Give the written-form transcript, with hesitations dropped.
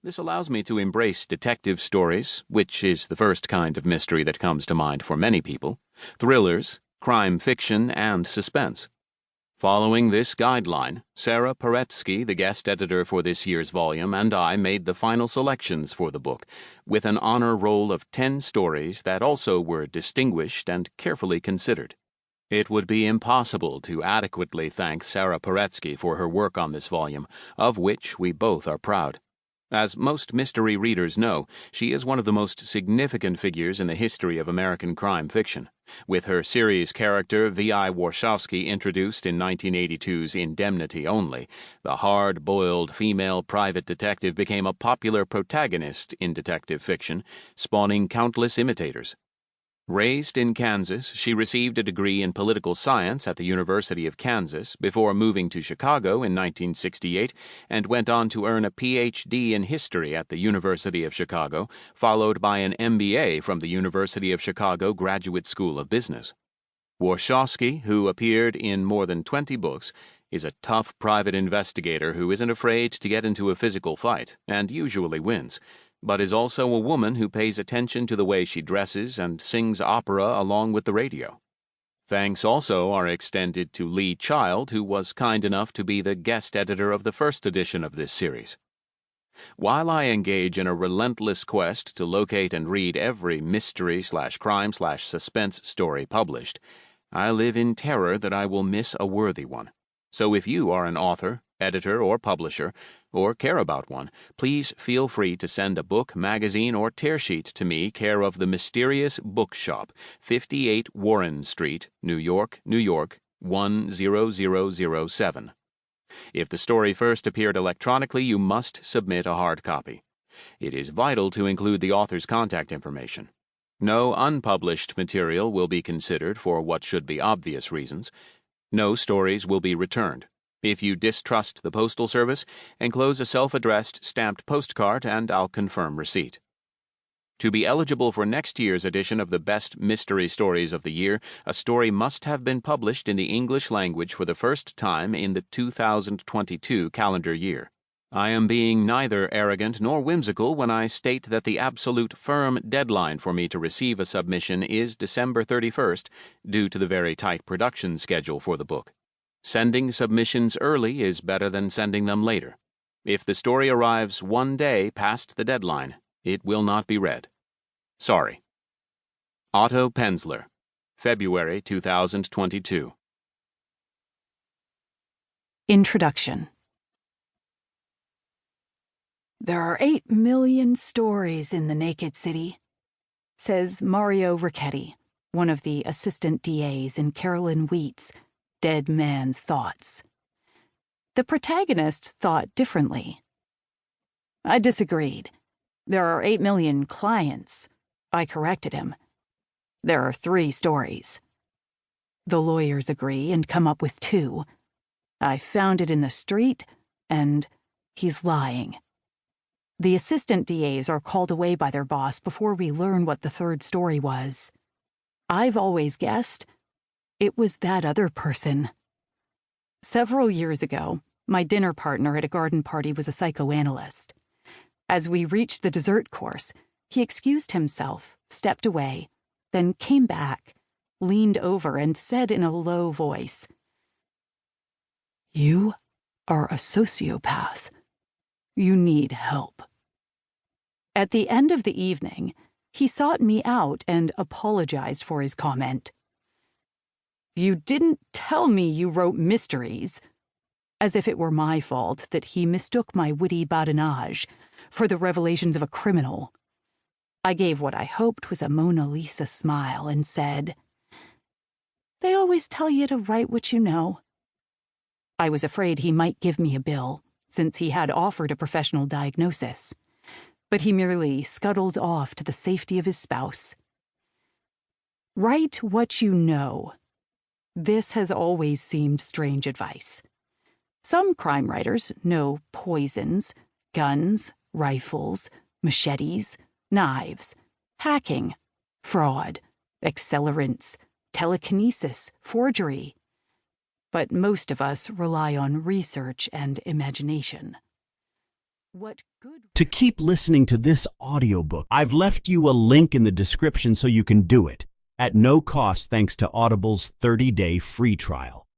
This allows me to embrace detective stories, which is the first kind of mystery that comes to mind for many people, thrillers, crime fiction, and suspense. Following this guideline, Sara Paretsky, the guest editor for this year's volume, and I made the final selections for the book, with an honor roll of 10 stories that also were distinguished and carefully considered. It would be impossible to adequately thank Sara Paretsky for her work on this volume, of which we both are proud. As most mystery readers know, she is one of the most significant figures in the history of American crime fiction. With her series character V.I. Warshawski introduced in 1982's Indemnity Only, the hard-boiled female private detective became a popular protagonist in detective fiction, spawning countless imitators. Raised in Kansas, she received a degree in political science at the University of Kansas before moving to Chicago in 1968 and went on to earn a Ph.D. in history at the University of Chicago, followed by an MBA from the University of Chicago Graduate School of Business. Warshawski, who appeared in more than 20 books, is a tough private investigator who isn't afraid to get into a physical fight and usually wins, but is also a woman who pays attention to the way she dresses and sings opera along with the radio. Thanks also are extended to Lee Child, who was kind enough to be the guest editor of the first edition of this series. While I engage in a relentless quest to locate and read every mystery/crime/suspense story published, I live in terror that I will miss a worthy one. So if you are an author, editor, or publisher, or care about one, please feel free to send a book, magazine, or tear sheet to me, care of the mysterious Bookshop, 58 Warren Street, New York, New York, 10007. If the story first appeared electronically, you must submit a hard copy. It is vital to include the author's contact information. No unpublished material will be considered for what should be obvious reasons. No stories will be returned. If you distrust the Postal Service, enclose a self-addressed stamped postcard and I'll confirm receipt. To be eligible for next year's edition of the Best Mystery Stories of the Year, a story must have been published in the English language for the first time in the 2022 calendar year. I am being neither arrogant nor whimsical when I state that the absolute firm deadline for me to receive a submission is December 31st, due to the very tight production schedule for the book. Sending submissions early is better than sending them later. If the story arrives one day past the deadline, it will not be read. Sorry. Otto Penzler, February 2022. Introduction. There are 8 million stories in the Naked City, says Mario Ricchetti, one of the assistant DAs in Carolyn Wheat's Dead Man's Thoughts. The protagonist thought differently. I disagreed. There are 8 million clients. I corrected him. There are 3 stories. The lawyers agree and come up with 2. I found it in the street, and he's lying. The assistant DAs are called away by their boss before we learn what the 3rd story was. I've always guessed it was that other person. Several years ago, my dinner partner at a garden party was a psychoanalyst. As we reached the dessert course, he excused himself, stepped away, then came back, leaned over, and said in a low voice, "You are a sociopath. You need help." At the end of the evening, he sought me out and apologized for his comment. "You didn't tell me you wrote mysteries," as if it were my fault that he mistook my witty badinage for the revelations of a criminal. I gave what I hoped was a Mona Lisa smile and said, "They always tell you to write what you know." I was afraid he might give me a bill, since he had offered a professional diagnosis, but he merely scuttled off to the safety of his spouse. Write what you know. This has always seemed strange advice. Some crime writers know poisons, guns, rifles, machetes, knives, hacking, fraud, accelerants, telekinesis, forgery. But most of us rely on research and imagination. What good... To keep listening to this audiobook, I've left you a link in the description so you can do it, at no cost thanks to Audible's 30-day free trial.